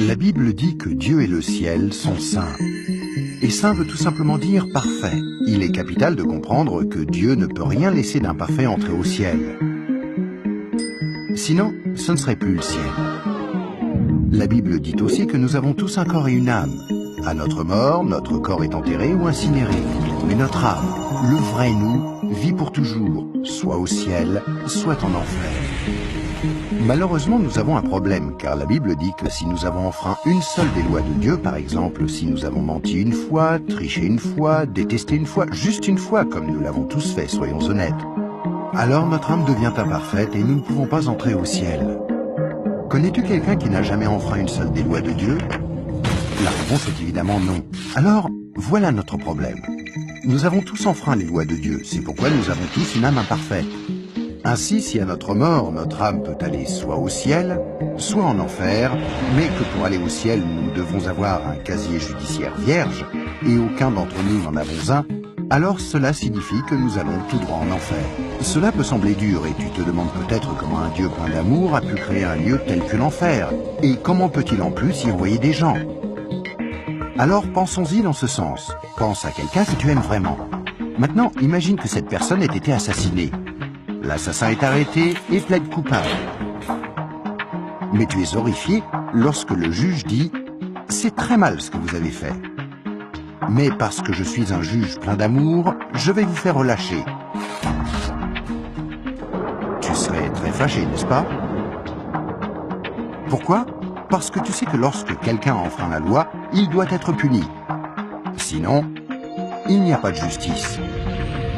La Bible dit que Dieu et le ciel sont saints. Et saint veut tout simplement dire parfait. Il est capital de comprendre que Dieu ne peut rien laisser d'imparfait entrer au ciel. Sinon, ce ne serait plus le ciel. La Bible dit aussi que nous avons tous un corps et une âme. À notre mort, notre corps est enterré ou incinéré. Mais notre âme, le vrai nous, vit pour toujours, soit au ciel, soit en enfer. Malheureusement, nous avons un problème, car la Bible dit que si nous avons enfreint une seule des lois de Dieu, par exemple, si nous avons menti une fois, triché une fois, détesté une fois, juste une fois, comme nous l'avons tous fait, soyons honnêtes, alors notre âme devient imparfaite et nous ne pouvons pas entrer au ciel. Connais-tu quelqu'un qui n'a jamais enfreint une seule des lois de Dieu? La réponse est évidemment non. Alors, voilà notre problème. Nous avons tous enfreint les lois de Dieu, c'est pourquoi nous avons tous une âme imparfaite. Ainsi, si à notre mort, notre âme peut aller soit au ciel, soit en enfer, mais que pour aller au ciel, nous devons avoir un casier judiciaire vierge, et aucun d'entre nous n'en avons un, alors cela signifie que nous allons tout droit en enfer. Cela peut sembler dur, et tu te demandes peut-être comment un Dieu plein d'amour a pu créer un lieu tel que l'enfer, et comment peut-il en plus y envoyer des gens? Alors pensons-y dans ce sens. Pense à quelqu'un que tu aimes vraiment. Maintenant, imagine que cette personne ait été assassinée. L'assassin est arrêté et plaide coupable. Mais tu es horrifié lorsque le juge dit « C'est très mal ce que vous avez fait. Mais parce que je suis un juge plein d'amour, je vais vous faire relâcher. » Tu serais très fâché, n'est-ce pas? Pourquoi? Parce que tu sais que lorsque quelqu'un enfreint la loi, il doit être puni. Sinon, il n'y a pas de justice.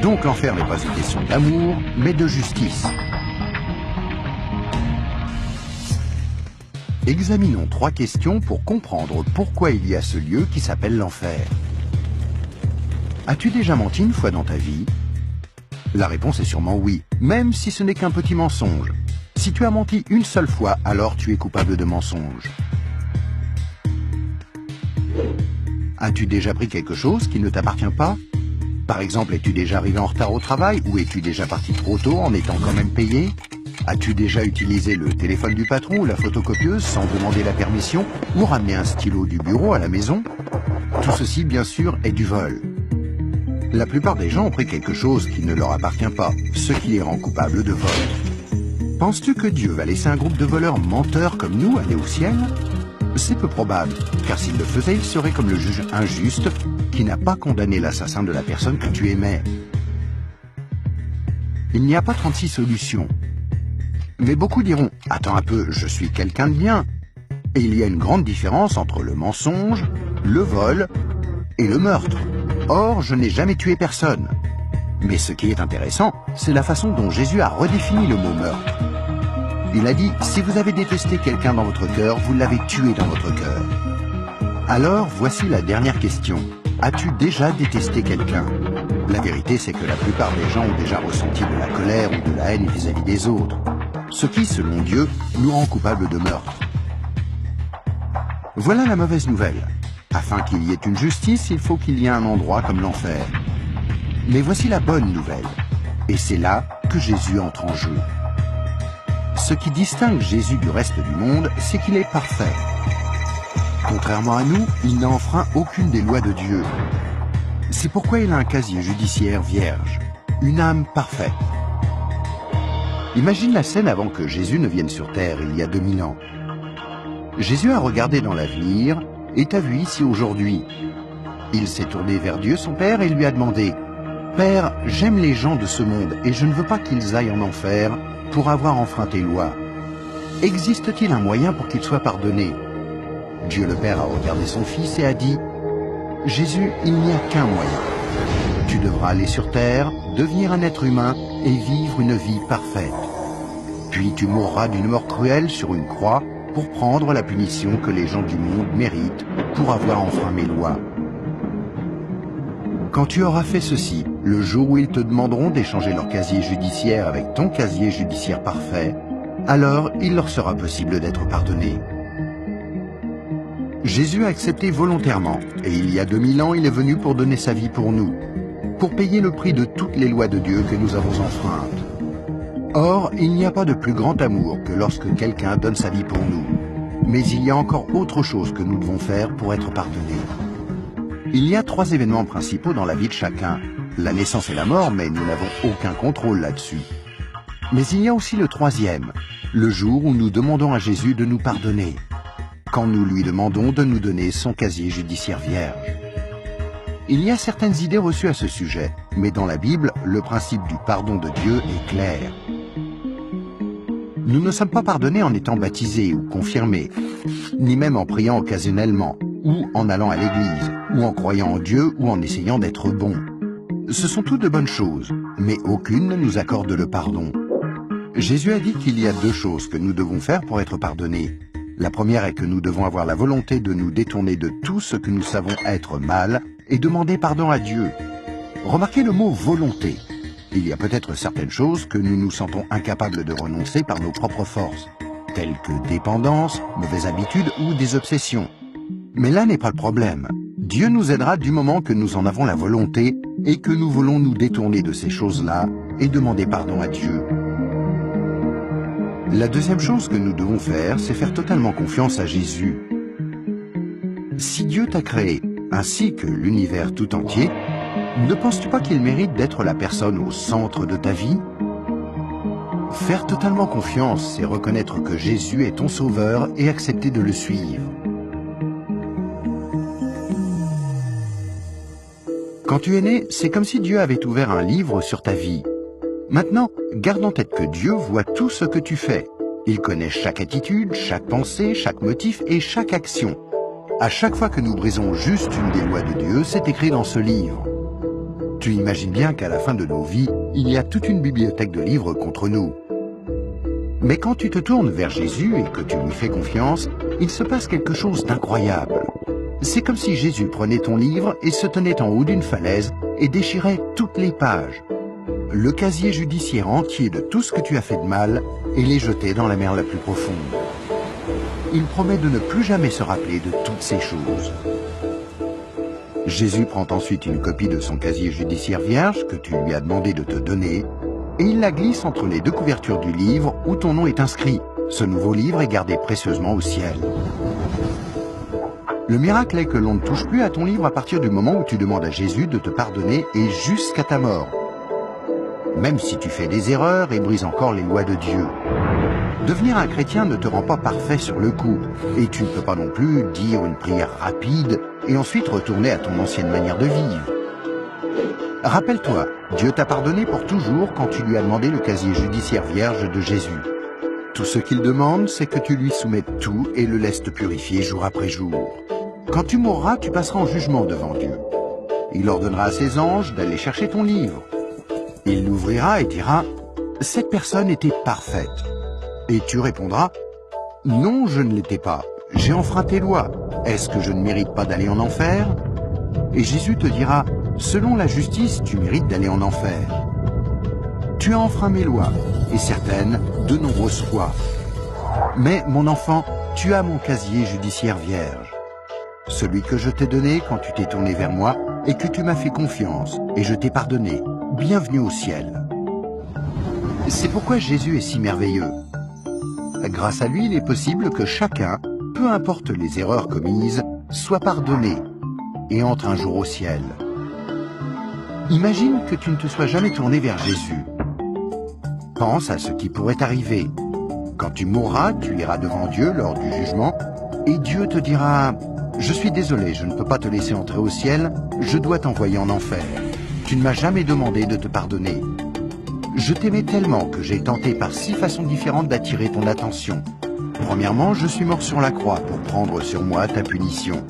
Donc l'enfer n'est pas une question d'amour, mais de justice. Examinons 3 questions pour comprendre pourquoi il y a ce lieu qui s'appelle l'enfer. As-tu déjà menti une fois dans ta vie? La réponse est sûrement oui, même si ce n'est qu'un petit mensonge. Si tu as menti une seule fois, alors tu es coupable de mensonge. As-tu déjà pris quelque chose qui ne t'appartient pas? Par exemple, es-tu déjà arrivé en retard au travail ou es-tu déjà parti trop tôt en étant quand même payé? As-tu déjà utilisé le téléphone du patron ou la photocopieuse sans demander la permission ou ramené un stylo du bureau à la maison? Tout ceci, bien sûr, est du vol. La plupart des gens ont pris quelque chose qui ne leur appartient pas, ce qui les rend coupables de vol. Penses-tu que Dieu va laisser un groupe de voleurs menteurs comme nous aller au ciel? C'est peu probable, car s'il le faisait, il serait comme le juge injuste qui n'a pas condamné l'assassin de la personne que tu aimais. Il n'y a pas 36 solutions. Mais beaucoup diront « Attends un peu, je suis quelqu'un de bien ». Et il y a une grande différence entre le mensonge, le vol et le meurtre. Or, je n'ai jamais tué personne. Mais ce qui est intéressant, c'est la façon dont Jésus a redéfini le mot meurtre. Il a dit, si vous avez détesté quelqu'un dans votre cœur, vous l'avez tué dans votre cœur. Alors, voici la dernière question. As-tu déjà détesté quelqu'un? La vérité, c'est que la plupart des gens ont déjà ressenti de la colère ou de la haine vis-à-vis des autres. Ce qui, selon Dieu, nous rend coupables de meurtre. Voilà la mauvaise nouvelle. Afin qu'il y ait une justice, il faut qu'il y ait un endroit comme l'enfer. Mais voici la bonne nouvelle. Et c'est là que Jésus entre en jeu. Ce qui distingue Jésus du reste du monde, c'est qu'il est parfait. Contrairement à nous, il n'a enfreint aucune des lois de Dieu. C'est pourquoi il a un casier judiciaire vierge, une âme parfaite. Imagine la scène avant que Jésus ne vienne sur terre, il y a 2000 ans. Jésus a regardé dans l'avenir et t'a vu ici aujourd'hui. Il s'est tourné vers Dieu, son Père, et lui a demandé « Père, j'aime les gens de ce monde et je ne veux pas qu'ils aillent en enfer pour avoir enfreint tes lois. Existe-t-il un moyen pour qu'ils soient pardonnés ?» Dieu le Père a regardé son Fils et a dit « Jésus, il n'y a qu'un moyen. Tu devras aller sur terre, devenir un être humain et vivre une vie parfaite. Puis tu mourras d'une mort cruelle sur une croix pour prendre la punition que les gens du monde méritent pour avoir enfreint mes lois. Quand tu auras fait ceci, le jour où ils te demanderont d'échanger leur casier judiciaire avec ton casier judiciaire parfait, alors il leur sera possible d'être pardonnés. » Jésus a accepté volontairement, et il y a 2000 ans, il est venu pour donner sa vie pour nous, pour payer le prix de toutes les lois de Dieu que nous avons enfreintes. Or, il n'y a pas de plus grand amour que lorsque quelqu'un donne sa vie pour nous. Mais il y a encore autre chose que nous devons faire pour être pardonnés. Il y a 3 événements principaux dans la vie de chacun. La naissance et la mort, mais nous n'avons aucun contrôle là-dessus. Mais il y a aussi le 3e, le jour où nous demandons à Jésus de nous pardonner, quand nous lui demandons de nous donner son casier judiciaire vierge. Il y a certaines idées reçues à ce sujet, mais dans la Bible, le principe du pardon de Dieu est clair. Nous ne sommes pas pardonnés en étant baptisés ou confirmés, ni même en priant occasionnellement, ou en allant à l'église, ou en croyant en Dieu, ou en essayant d'être bons. Ce sont toutes de bonnes choses, mais aucune ne nous accorde le pardon. Jésus a dit qu'il y a 2 choses que nous devons faire pour être pardonnés. La première est que nous devons avoir la volonté de nous détourner de tout ce que nous savons être mal et demander pardon à Dieu. Remarquez le mot « volonté ». Il y a peut-être certaines choses que nous nous sentons incapables de renoncer par nos propres forces, telles que dépendance, mauvaises habitudes ou des obsessions. Mais là n'est pas le problème. Dieu nous aidera du moment que nous en avons la volonté et que nous voulons nous détourner de ces choses-là et demander pardon à Dieu. La deuxième chose que nous devons faire, c'est faire totalement confiance à Jésus. Si Dieu t'a créé, ainsi que l'univers tout entier, ne penses-tu pas qu'il mérite d'être la personne au centre de ta vie? Faire totalement confiance, c'est reconnaître que Jésus est ton sauveur et accepter de le suivre. Quand tu es né, c'est comme si Dieu avait ouvert un livre sur ta vie. Maintenant, garde en tête que Dieu voit tout ce que tu fais. Il connaît chaque attitude, chaque pensée, chaque motif et chaque action. À chaque fois que nous brisons juste une des lois de Dieu, c'est écrit dans ce livre. Tu imagines bien qu'à la fin de nos vies, il y a toute une bibliothèque de livres contre nous. Mais quand tu te tournes vers Jésus et que tu lui fais confiance, il se passe quelque chose d'incroyable. C'est comme si Jésus prenait ton livre et se tenait en haut d'une falaise et déchirait toutes les pages, le casier judiciaire entier de tout ce que tu as fait de mal, et les jetait dans la mer la plus profonde. Il promet de ne plus jamais se rappeler de toutes ces choses. Jésus prend ensuite une copie de son casier judiciaire vierge que tu lui as demandé de te donner, et il la glisse entre les 2 couvertures du livre où ton nom est inscrit. Ce nouveau livre est gardé précieusement au ciel. Le miracle est que l'on ne touche plus à ton livre à partir du moment où tu demandes à Jésus de te pardonner et jusqu'à ta mort. Même si tu fais des erreurs et brises encore les lois de Dieu. Devenir un chrétien ne te rend pas parfait sur le coup, et tu ne peux pas non plus dire une prière rapide et ensuite retourner à ton ancienne manière de vivre. Rappelle-toi, Dieu t'a pardonné pour toujours quand tu lui as demandé le casier judiciaire vierge de Jésus. Tout ce qu'il demande, c'est que tu lui soumettes tout et le laisses te purifier jour après jour. Quand tu mourras, tu passeras en jugement devant Dieu. Il ordonnera à ses anges d'aller chercher ton livre. Il l'ouvrira et dira « Cette personne était parfaite ». Et tu répondras « Non, je ne l'étais pas. J'ai enfreint tes lois. Est-ce que je ne mérite pas d'aller en enfer ?» Et Jésus te dira « Selon la justice, tu mérites d'aller en enfer. Tu as enfreint mes lois, et certaines, de nombreuses fois. Mais, mon enfant, tu as mon casier judiciaire vierge. Celui que je t'ai donné quand tu t'es tourné vers moi et que tu m'as fait confiance, et je t'ai pardonné. Bienvenue au ciel. » C'est pourquoi Jésus est si merveilleux. Grâce à lui, il est possible que chacun, peu importe les erreurs commises, soit pardonné et entre un jour au ciel. Imagine que tu ne te sois jamais tourné vers Jésus. Pense à ce qui pourrait arriver. Quand tu mourras, tu iras devant Dieu lors du jugement, et Dieu te dira « Je suis désolé, je ne peux pas te laisser entrer au ciel, je dois t'envoyer en enfer. Tu ne m'as jamais demandé de te pardonner. Je t'aimais tellement que j'ai tenté par 6 façons différentes d'attirer ton attention. Premièrement, je suis mort sur la croix pour prendre sur moi ta punition.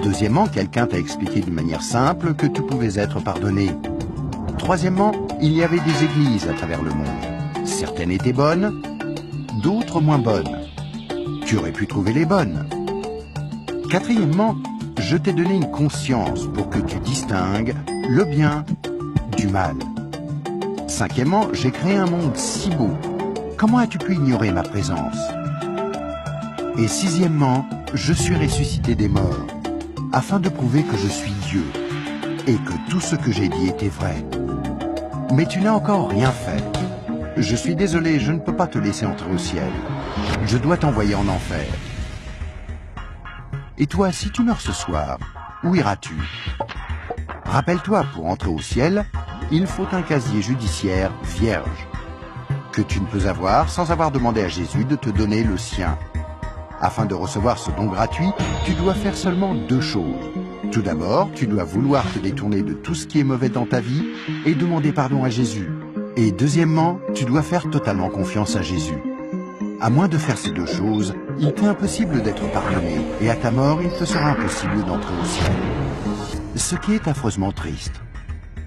Deuxièmement, quelqu'un t'a expliqué d'une manière simple que tu pouvais être pardonné. Troisièmement, il y avait des églises à travers le monde. Certaines étaient bonnes, d'autres moins bonnes. Tu aurais pu trouver les bonnes. Quatrièmement, je t'ai donné une conscience pour que tu distingues le bien du mal. Cinquièmement, j'ai créé un monde si beau. Comment as-tu pu ignorer ma présence? Et sixièmement, je suis ressuscité des morts, afin de prouver que je suis Dieu, et que tout ce que j'ai dit était vrai. Mais tu n'as encore rien fait. Je suis désolé, je ne peux pas te laisser entrer au ciel. Je dois t'envoyer en enfer. Et toi, si tu meurs ce soir, où iras-tu? Rappelle-toi, pour entrer au ciel, il faut un casier judiciaire vierge, que tu ne peux avoir sans avoir demandé à Jésus de te donner le sien. Afin de recevoir ce don gratuit, tu dois faire seulement 2 choses. Tout d'abord, tu dois vouloir te détourner de tout ce qui est mauvais dans ta vie et demander pardon à Jésus. Et deuxièmement, tu dois faire totalement confiance à Jésus. À moins de faire ces 2 choses, il t'est impossible d'être pardonné, et à ta mort, il te sera impossible d'entrer au ciel. Ce qui est affreusement triste,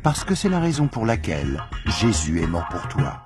parce que c'est la raison pour laquelle Jésus est mort pour toi.